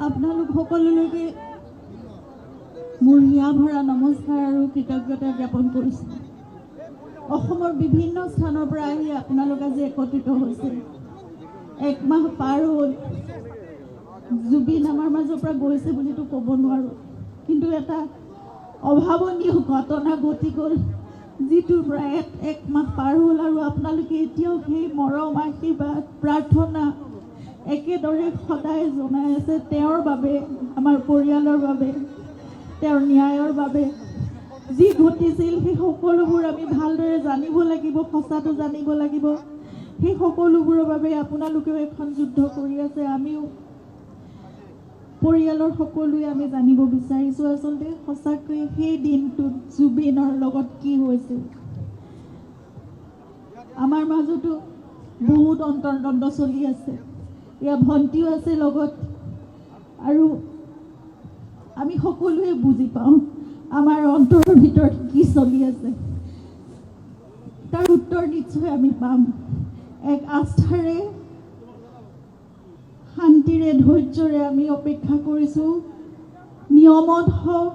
আপোনালোক সকলোলৈকে মোৰ হিয়া ভৰা নমস্কাৰ আৰু কৃতজ্ঞতা জ্ঞাপন কৰিছোঁ। অসমৰ বিভিন্ন স্থানৰ পৰা আহি আপোনালোক আজি একত্ৰিত হৈছে। এক মাহ পাৰ হ'ল, জুবিন আমাৰ মাজৰ পৰা গৈছে বুলিতো ক'ব নোৱাৰোঁ, কিন্তু এটা অভাৱনীয় ঘটনা ঘটি গ'ল, যিটোৰ পৰা এক মাহ পাৰ হ'ল আৰু আপোনালোকে এতিয়াও সেই মৰম আশীৰ্বাদ প্ৰাৰ্থনা একেদৰে সদায় জনাই আছে তেওঁৰ বাবে, আমাৰ পৰিয়ালৰ বাবে, তেওঁৰ ন্যায়ৰ বাবে। যি ঘটিছিল সেই সকলোবোৰ আমি ভালদৰে জানিব লাগিব, সঁচাটো জানিব লাগিব। সেই সকলোবোৰৰ বাবে আপোনালোকেও এখন যুদ্ধ কৰি আছে, আমিও পৰিয়ালৰ সকলোৱে আমি জানিব বিচাৰিছোঁ আচলতে সঁচাকৈ সেই দিনটোত জুবিনৰ লগত কি হৈছিল। আমাৰ মাজতো বহুত অন্তৰ্দ্বন্দ্ব চলি আছে, ইয়াৰ ভণ্টিও আছে লগত, আৰু আমি সকলোৱে বুজি পাওঁ আমাৰ অন্তৰৰ ভিতৰত কি চলি আছে। তাৰ উত্তৰ নিশ্চয় আমি পাম। এক আস্থাৰে, শান্তিৰে, ধৈৰ্যৰে আমি অপেক্ষা কৰিছোঁ। নিয়মত হওক,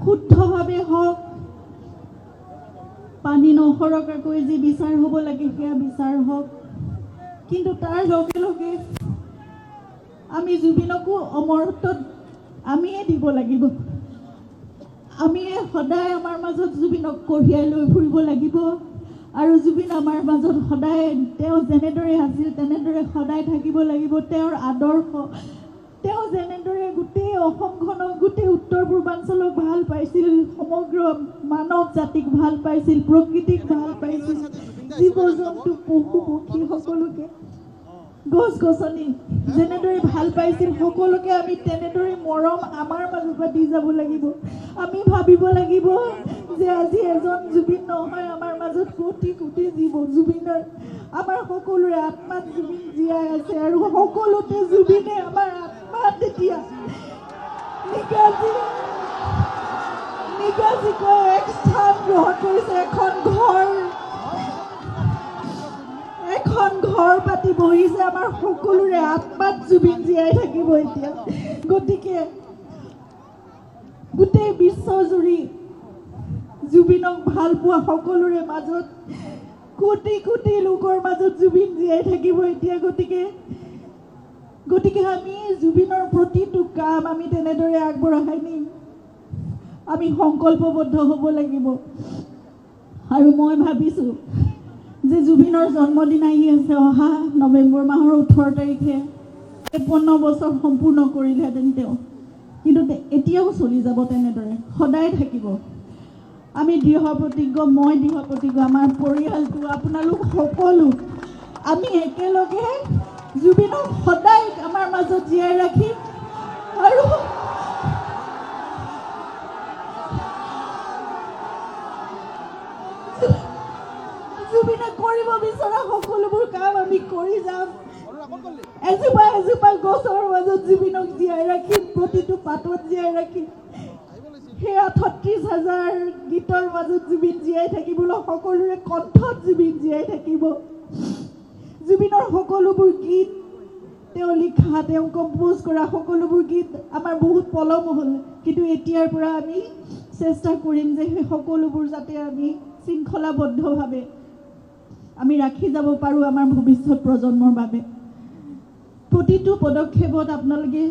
শুদ্ধভাৱে হওক, পানী নসৰকাকৈ যি বিচাৰ হ'ব লাগে সেয়া বিচাৰ হওক, কিন্তু তাৰ লগে লগে আমি জুবিনকো অমৰত্বত আমিয়ে দিব লাগিব। আমিয়ে সদায় আমাৰ মাজত জুবিনক কঢ়িয়াই লৈ ফুৰিব লাগিব, আৰু জুবিন আমাৰ মাজত সদায় তেওঁ যেনেদৰে আছিল তেনেদৰে সদায় থাকিব লাগিব। তেওঁৰ আদৰ্শ, তেওঁ যেনেদৰে গোটেই অসমখনক, গোটেই উত্তৰ পূৰ্বাঞ্চলক ভাল পাইছিল, সমগ্ৰ মানৱ জাতিক ভাল পাইছিল, প্ৰকৃতিক ভাল পাইছিল, জীৱ জন্তু পশু পক্ষী সকলোকে, গছ গছনি যেনেদৰে ভাল পাইছিল, সকলোকে আমি তেনেদৰে মৰম আমাৰ মাজৰ পৰা দি যাব লাগিব। আমি ভাবিব লাগিব যে আজি এজন জুবিন নহয়, আমাৰ মাজত কোটি কোটি জীৱ জুবিনৰ, আমাৰ সকলোৰে আত্মাত জুবিন জীয়াই আছে, আৰু সকলোতে জুবিনে আমাৰ আত্মাত এতিয়া নিগাজিকৈ এক স্থান গ্ৰহণ কৰিছে। এখন ঘৰ পাতি বহিছে, আমাৰ সকলোৰে আত্মাত জুবিন জীয়াই থাকিব এতিয়া। গতিকে গোটেই বিশ্বজুৰি জুবিনক ভাল পোৱা সকলোৰে মাজত, কোটি কোটি লোকৰ মাজত জুবিন জীয়াই থাকিব এতিয়া। গতিকে আমি জুবিনৰ প্ৰতিটো কাম আমি তেনেদৰে আগবঢ়াই নিম। আমি সংকল্পবদ্ধ হ'ব লাগিব। আৰু মই ভাবিছোঁ যে জুবিনৰ জন্মদিন আহি আছে, অহা নৱেম্বৰ মাহৰ 18 তাৰিখে 53 বছৰ সম্পূৰ্ণ কৰিলেহেঁতেন তেওঁ, কিন্তু এতিয়াও চলি যাব তেনেদৰে, সদায় থাকিব। আমি দৃঢ় প্ৰতিজ্ঞ, মই দৃঢ় প্ৰতিজ্ঞ, আমাৰ পৰিয়ালটো, আপোনালোক সকলো, আমি একেলগে জুবিনক সদায় আমাৰ মাজত জীয়াই ৰাখিম। আৰু জুবিনে কৰিব বিচৰা সকলোবোৰ কাম আমি কৰি যাম। এজোপা এজোপা গছৰ মাজত জুবিনক জীয়াই ৰাখিম, প্ৰতিটো পাতত জীয়াই ৰাখিম। সেয়া ৩৬,০০০ গীতৰ মাজত জুবিন জীয়াই থাকিবলৈ, সকলোৰে কণ্ঠত জুবিন জীয়াই থাকিব। জুবিনৰ সকলোবোৰ গীত, তেওঁ লিখা, তেওঁ কম্প'জ কৰা সকলোবোৰ গীত আমাৰ বহুত পলম হ'ল, কিন্তু এতিয়াৰ পৰা আমি চেষ্টা কৰিম যে সেই সকলোবোৰ যাতে আমি শৃংখলাবদ্ধভাৱে আমি ৰাখি যাব পাৰোঁ আমাৰ ভৱিষ্যত প্ৰজন্মৰ বাবে। প্ৰতিটো পদক্ষেপত আপোনালোকে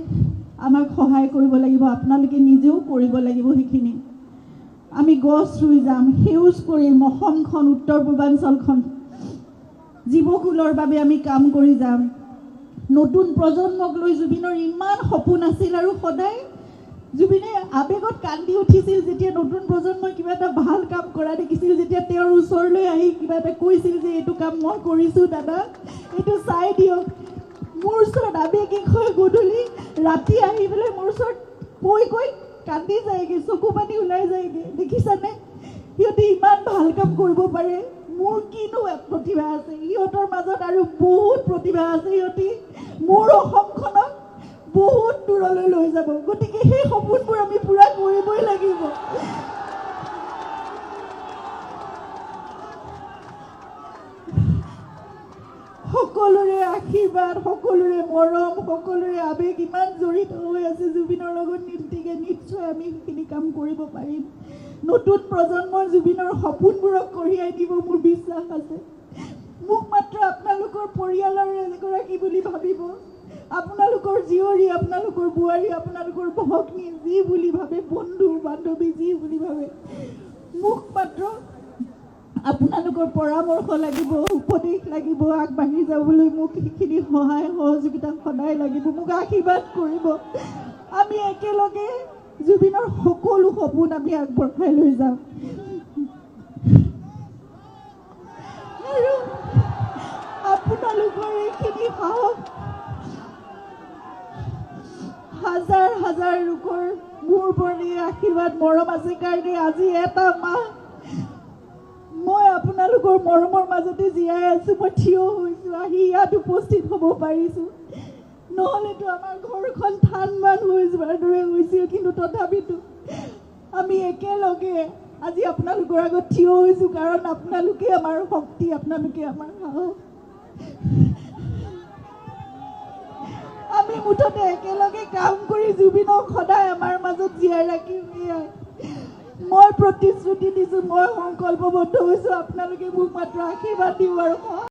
আমাক সহায় কৰিব লাগিব, আপোনালোকে নিজেও কৰিব লাগিব সেইখিনি। আমি গছ ৰুই যাম, সেউজ কৰিম অসমখন, উত্তৰ পূৰ্বাঞ্চলখন, জীৱকুলৰ বাবে আমি কাম কৰি যাম। নতুন প্ৰজন্মক লৈ জুবিনৰ ইমান সপোন আছিল, আৰু সদায় জুবিনে আৱেগত কান্দি উঠিছিল যেতিয়া নতুন প্ৰজন্মই কিবা এটা ভাল কাম কৰা দেখিছিল, যেতিয়া তেওঁৰ ওচৰলৈ আহি কিবা এটা কৈছিল যে এইটো কাম মই কৰিছোঁ দাদা, এইটো চাই দিয়ক। মোৰ ওচৰত আৱেগিক হৈ গধূলি ৰাতি আহি পেলাই মোৰ ওচৰত কৈ কান্দি যায়গৈ, চকু পানী ওলাই যায়গৈ। দেখিছানে, সিহঁতে ইমান ভাল কাম কৰিব পাৰে, মোৰ কিনো প্ৰতিভা আছে, সিহঁতৰ মাজত আৰু বহুত প্ৰতিভা আছে, সিহঁতে মোৰ অসমখনক বহুত দূৰলৈ লৈ যাব। গতিকে সেই সপোনবোৰ আমি পূৰা কৰিবই লাগিব। সকলোৰে আশীৰ্বাদ আশীৰ্বাদ, সকলোৰে মৰম, সকলোৰে আৱেগ ইমান জড়িত হৈ আছে জুবিনৰ লগত, গতিকে নিশ্চয় আমি সেইখিনি কাম কৰিব পাৰিম। নতুন প্ৰজন্মৰ জুবিনৰ সপোনবোৰক কঢ়িয়াই দিব মোৰ বিশ্বাস আছে। মোক মাত্ৰ আপোনালোকৰ পৰিয়ালৰ এগৰাকী বুলি ভাবিব, আপোনালোকৰ জীয়ৰী, আপোনালোকৰ বোৱাৰী, আপোনালোকৰ ভগ্নী যি বুলি ভাবে, বন্ধু বান্ধৱী যি বুলি ভাবে, মোক মাত্ৰ আপোনালোকৰ পৰামৰ্শ লাগিব, উপদেশ লাগিব, আগবাঢ়ি যাবলৈ মোক সেইখিনি সহায় সহযোগিতা সদায় লাগিব। মোক আশীৰ্বাদ কৰিব, আমি একেলগে জুবিনৰ সকলো সপোন আমি আগবঢ়াই লৈ যাম। আৰু আপোনালোকৰ এইখিনি সাহস হাজাৰ হাজাৰ লোকৰ মোৰ ওপৰত আশীৰ্বাদ মৰম আছে কাৰণে আজি এটা মাহ মই আপোনালোকৰ মৰমৰ মাজতে জীয়াই আছো, মই থিয় হৈছো, আহি ইয়াত উপস্থিত হ'ব পাৰিছো। নহ'লেতো আমাৰ ঘৰখন থান বান হৈ যোৱাৰ দৰে হৈছিল, কিন্তু তথাপিতো আমি একেলগে আজি আপোনালোকৰ আগত থিয় হৈছো, কাৰণ আপোনালোকে আমাৰ শক্তি, আপোনালোকে আমাৰ সাহস। আমি মুঠতে একেলগে কাম কৰি জুবিনক সদায় আমাৰ মাজত জীয়াই ৰাখিম। মই প্ৰতিশ্ৰুতি দিছোঁ, মই সংকল্পবদ্ধ হৈছোঁ, আপোনালোকে মোক মাত্ৰ আশীৰ্বাদ দিব আৰু